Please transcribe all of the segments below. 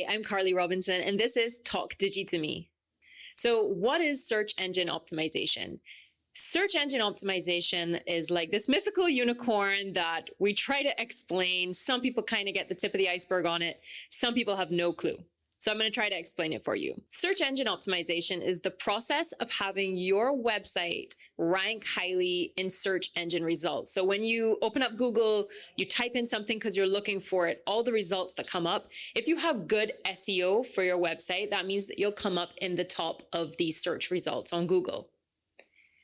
I'm Carlie Robinson, and this is Talk Digi to Me. So what is search engine optimization? Search engine optimization is like this mythical unicorn that we try to explain. Some people kind of get the tip of the iceberg on it. Some people have no clue. So I'm going to try to explain it for you. Search engine optimization is the process of having your website rank highly in search engine results. So when you open up Google, you type in something because you're looking for it, all the results that come up. If you have good SEO for your website, that means that you'll come up in the top of these search results on Google.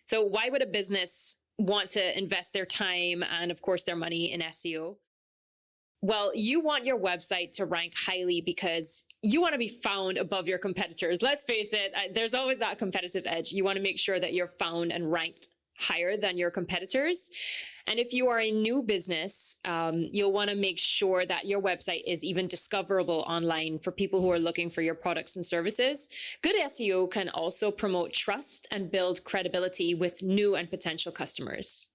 So why would a business want to invest their time and, of course, their money in SEO? Well, you want your website to rank highly because you want to be found above your competitors. Let's face it, there's always that competitive edge. You want to make sure that you're found and ranked higher than your competitors. And if you are a new business, you'll want to make sure that your website is even discoverable online for people who are looking for your products and services. Good SEO can also promote trust and build credibility with new and potential customers.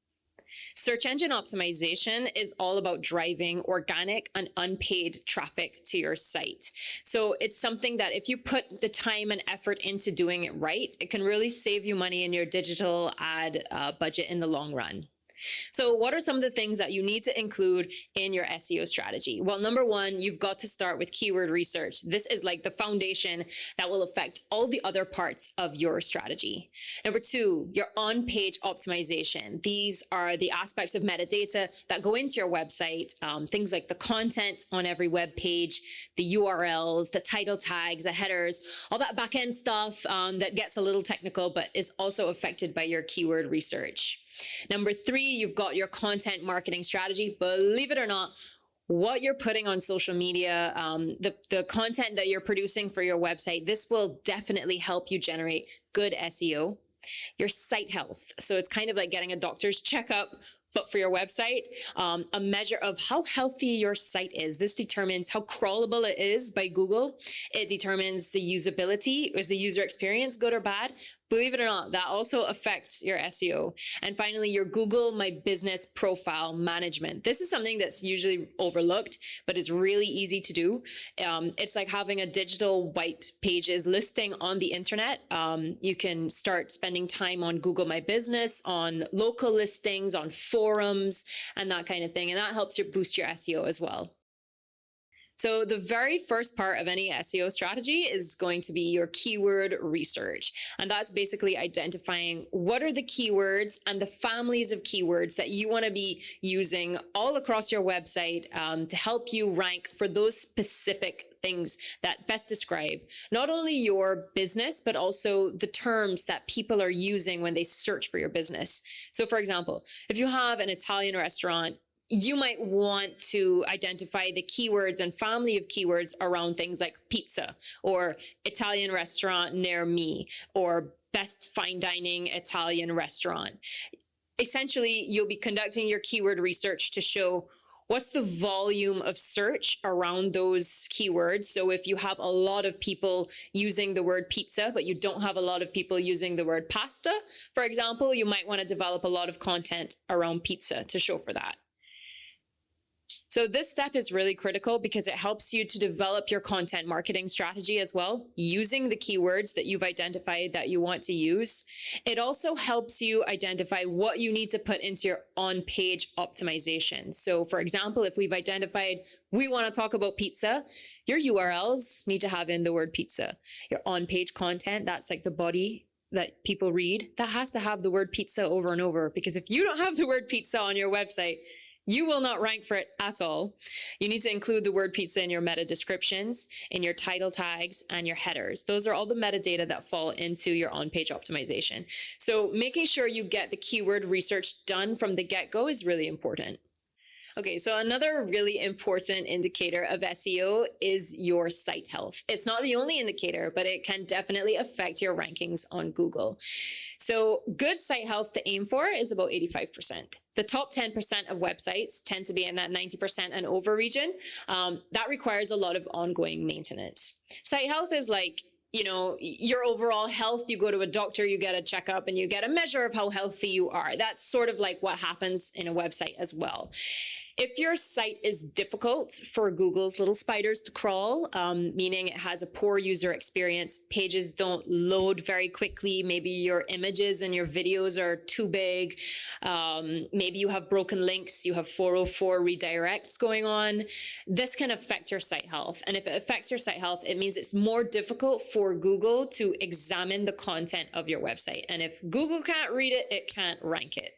Search engine optimization is all about driving organic and unpaid traffic to your site. So it's something that if you put the time and effort into doing it right, it can really save you money in your digital ad budget in the long run. So what are some of the things that you need to include in your SEO strategy? Well, number one, you've got to start with keyword research. This is like the foundation that will affect all the other parts of your strategy. Number two, your on-page optimization. These are the aspects of metadata that go into your website, things like the content on every web page, the URLs, the title tags, the headers, all that back-end stuff that gets a little technical, but is also affected by your keyword research. Number three, you've got your content marketing strategy. Believe it or not, what you're putting on social media, the content that you're producing for your website, this will definitely help you generate good SEO. Your site health. So it's kind of like getting a doctor's checkup, but for your website, a measure of how healthy your site is. This determines how crawlable it is by Google. It determines the usability. Is the user experience good or bad? Believe it or not, that also affects your SEO. And finally, your Google My Business profile management. This is something that's usually overlooked, but is really easy to do. It's like having a digital white pages listing on the internet. You can start spending time on Google My Business, on local listings, on forums, and that kind of thing. And that helps you boost your SEO as well. So the very first part of any SEO strategy is going to be your keyword research. And that's basically identifying what are the keywords and the families of keywords that you want to be using all across your website to help you rank for those specific things that best describe not only your business, but also the terms that people are using when they search for your business. So for example, if you have an Italian restaurant, you might want to identify the keywords and family of keywords around things like pizza or Italian restaurant near me or best fine dining Italian restaurant. Essentially, you'll be conducting your keyword research to show what's the volume of search around those keywords. So if you have a lot of people using the word pizza, but you don't have a lot of people using the word pasta, for example, you might want to develop a lot of content around pizza to show for that. So this step is really critical because it helps you to develop your content marketing strategy as well, using the keywords that you've identified that you want to use. It also helps you identify what you need to put into your on-page optimization. So for example, if we've identified we want to talk about pizza, your URLs need to have in the word pizza. Your on-page content, that's like the body that people read, that has to have the word pizza over and over, because if you don't have the word pizza on your website, you will not rank for it at all. You need to include the word pizza in your meta descriptions, in your title tags, and your headers. Those are all the metadata that fall into your on-page optimization. So making sure you get the keyword research done from the get-go is really important. Okay, so another really important indicator of SEO is your site health. It's not the only indicator, but it can definitely affect your rankings on Google. So good site health to aim for is about 85%. The top 10% of websites tend to be in that 90% and over region. That requires a lot of ongoing maintenance. Site health is like, you know, your overall health. You go to a doctor, you get a checkup, and you get a measure of how healthy you are. That's sort of like what happens in a website as well. If your site is difficult for Google's little spiders to crawl, meaning it has a poor user experience, pages don't load very quickly, maybe your images and your videos are too big, maybe you have broken links, you have 404 redirects going on, this can affect your site health. And if it affects your site health, it means it's more difficult for Google to examine the content of your website. And if Google can't read it, it can't rank it.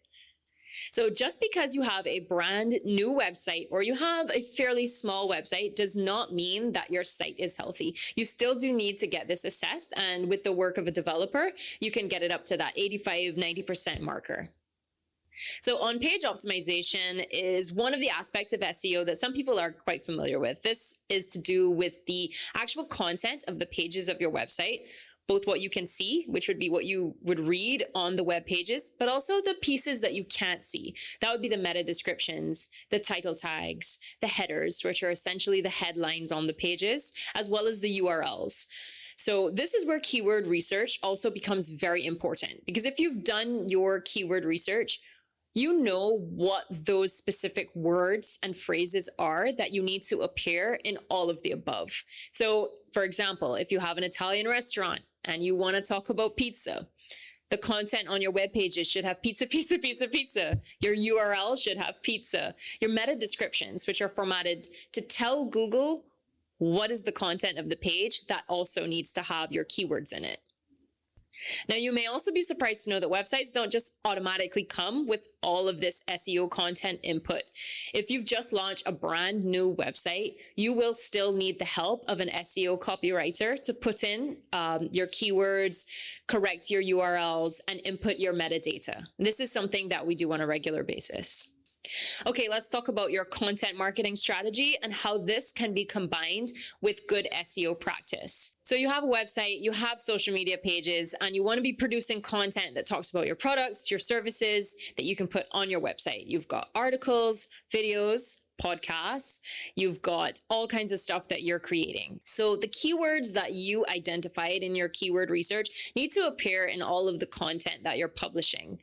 So just because you have a brand new website or you have a fairly small website does not mean that your site is healthy. You still do need to get this assessed. And with the work of a developer, you can get it up to that 85-90% marker. So on-page optimization is one of the aspects of SEO that some people are quite familiar with. This is to do with the actual content of the pages of your website, both what you can see, which would be what you would read on the web pages, but also the pieces that you can't see. That would be the meta descriptions, the title tags, the headers, which are essentially the headlines on the pages, as well as the URLs. So this is where keyword research also becomes very important, because if you've done your keyword research, you know what those specific words and phrases are that you need to appear in all of the above. So, for example, if you have an Italian restaurant and you want to talk about pizza, the content on your web pages should have pizza, pizza, pizza, pizza. Your URL should have pizza. Your meta descriptions, which are formatted to tell Google what is the content of the page, that also needs to have your keywords in it. Now, you may also be surprised to know that websites don't just automatically come with all of this SEO content input. If you've just launched a brand new website, you will still need the help of an SEO copywriter to put in your keywords, correct your URLs, and input your metadata. This is something that we do on a regular basis. Okay, let's talk about your content marketing strategy and how this can be combined with good SEO practice. So you have a website, you have social media pages, and you want to be producing content that talks about your products, your services that you can put on your website. You've got articles, videos, podcasts, you've got all kinds of stuff that you're creating. So the keywords that you identified in your keyword research need to appear in all of the content that you're publishing.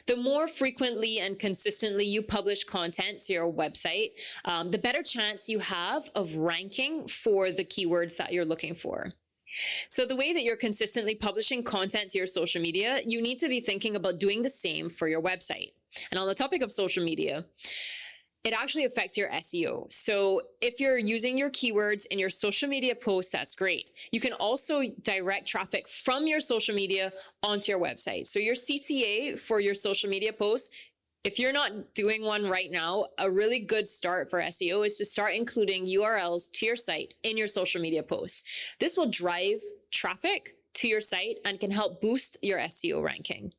The more frequently and consistently you publish content to your website, the better chance you have of ranking for the keywords that you're looking for. So the way that you're consistently publishing content to your social media, you need to be thinking about doing the same for your website. And on the topic of social media, it actually affects your SEO. So if you're using your keywords in your social media posts, that's great. You can also direct traffic from your social media onto your website. So your CTA for your social media posts, if you're not doing one right now, a really good start for SEO is to start including URLs to your site in your social media posts. This will drive traffic to your site and can help boost your SEO ranking.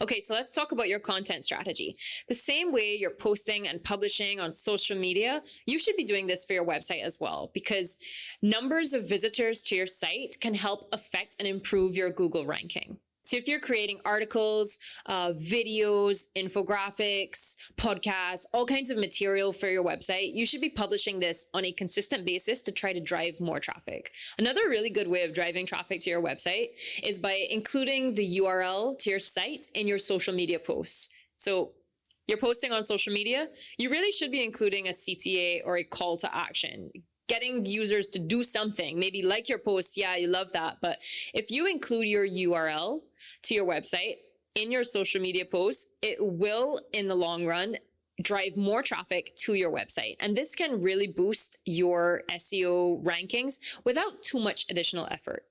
Okay, so let's talk about your content strategy. The same way you're posting and publishing on social media, you should be doing this for your website as well, because numbers of visitors to your site can help affect and improve your Google ranking. So if you're creating articles, videos, infographics, podcasts, all kinds of material for your website, you should be publishing this on a consistent basis to try to drive more traffic. Another really good way of driving traffic to your website is by including the URL to your site in your social media posts. So you're posting on social media, you really should be including a CTA or a call to action. Getting users to do something, maybe like your post, yeah, you love that. But if you include your URL to your website in your social media posts, it will, in the long run, drive more traffic to your website. And this can really boost your SEO rankings without too much additional effort.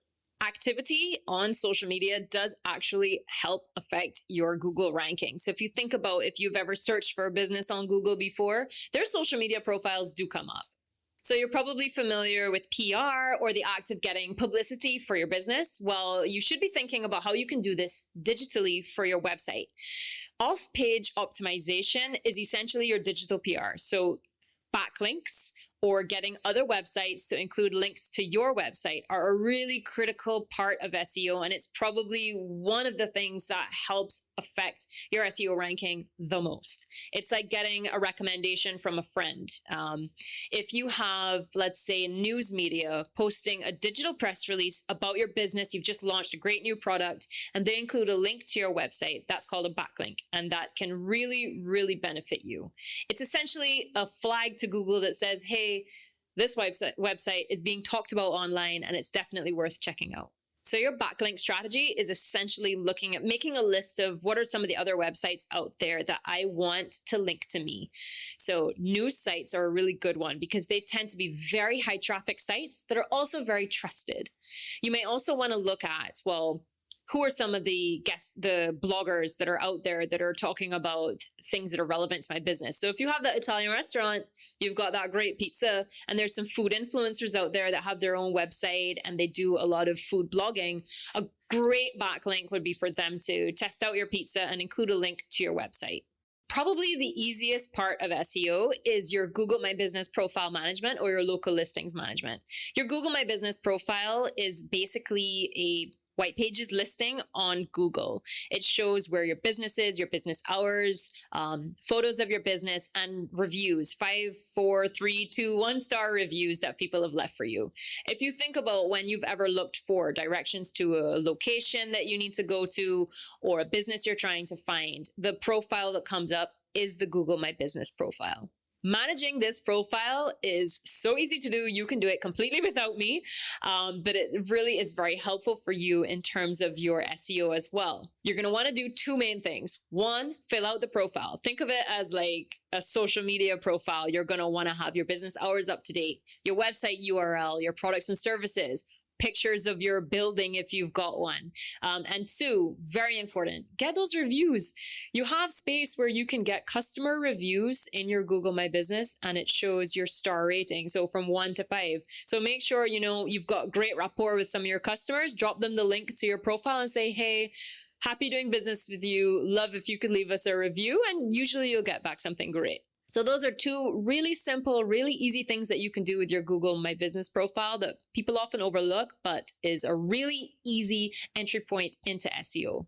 Activity on social media does actually help affect your Google ranking. So if you think about if you've ever searched for a business on Google before, their social media profiles do come up. So you're probably familiar with PR or the act of getting publicity for your business. Well, you should be thinking about how you can do this digitally for your website. Off-page optimization is essentially your digital PR. So backlinks or getting other websites to include links to your website are a really critical part of SEO. And it's probably one of the things that helps affect your SEO ranking the most. It's like getting a recommendation from a friend. If you have, let's say, news media posting a digital press release about your business, you've just launched a great new product, and they include a link to your website, that's called a backlink. And that can really, really benefit you. It's essentially a flag to Google that says, hey, this website is being talked about online and it's definitely worth checking out. So your backlink strategy is essentially looking at making a list of what are some of the other websites out there that I want to link to me. So news sites are a really good one because they tend to be very high traffic sites that are also very trusted. You may also want to look at, well, who are some of the bloggers that are out there that are talking about things that are relevant to my business? So if you have that Italian restaurant, you've got that great pizza, and there's some food influencers out there that have their own website and they do a lot of food blogging. A great backlink would be for them to test out your pizza and include a link to your website. Probably the easiest part of SEO is your Google My Business profile management or your local listings management. Your Google My Business profile is basically a white pages listing on Google. It shows where your business is, your business hours, photos of your business, and reviews, 5, 4, 3, 2, 1-star reviews that people have left for you. If you think about when you've ever looked for directions to a location that you need to go to or a business you're trying to find, the profile that comes up is the Google My Business profile. Managing this profile is so easy to do. You can do it completely without me, but it really is very helpful for you in terms of your SEO as well. You're going to want to do two main things. One, fill out the profile. Think of it as like a social media profile. You're going to want to have your business hours up to date, your website URL, your products and services, pictures of your building if you've got one. And two, very important, get those reviews. You have space where you can get customer reviews in your Google My Business, and it shows your star rating. So from 1 to 5. So make sure, you've got great rapport with some of your customers. Drop them the link to your profile and say, hey, happy doing business with you. Love if you could leave us a review. And usually you'll get back something great. So those are two really simple, really easy things that you can do with your Google My Business profile that people often overlook, but is a really easy entry point into SEO.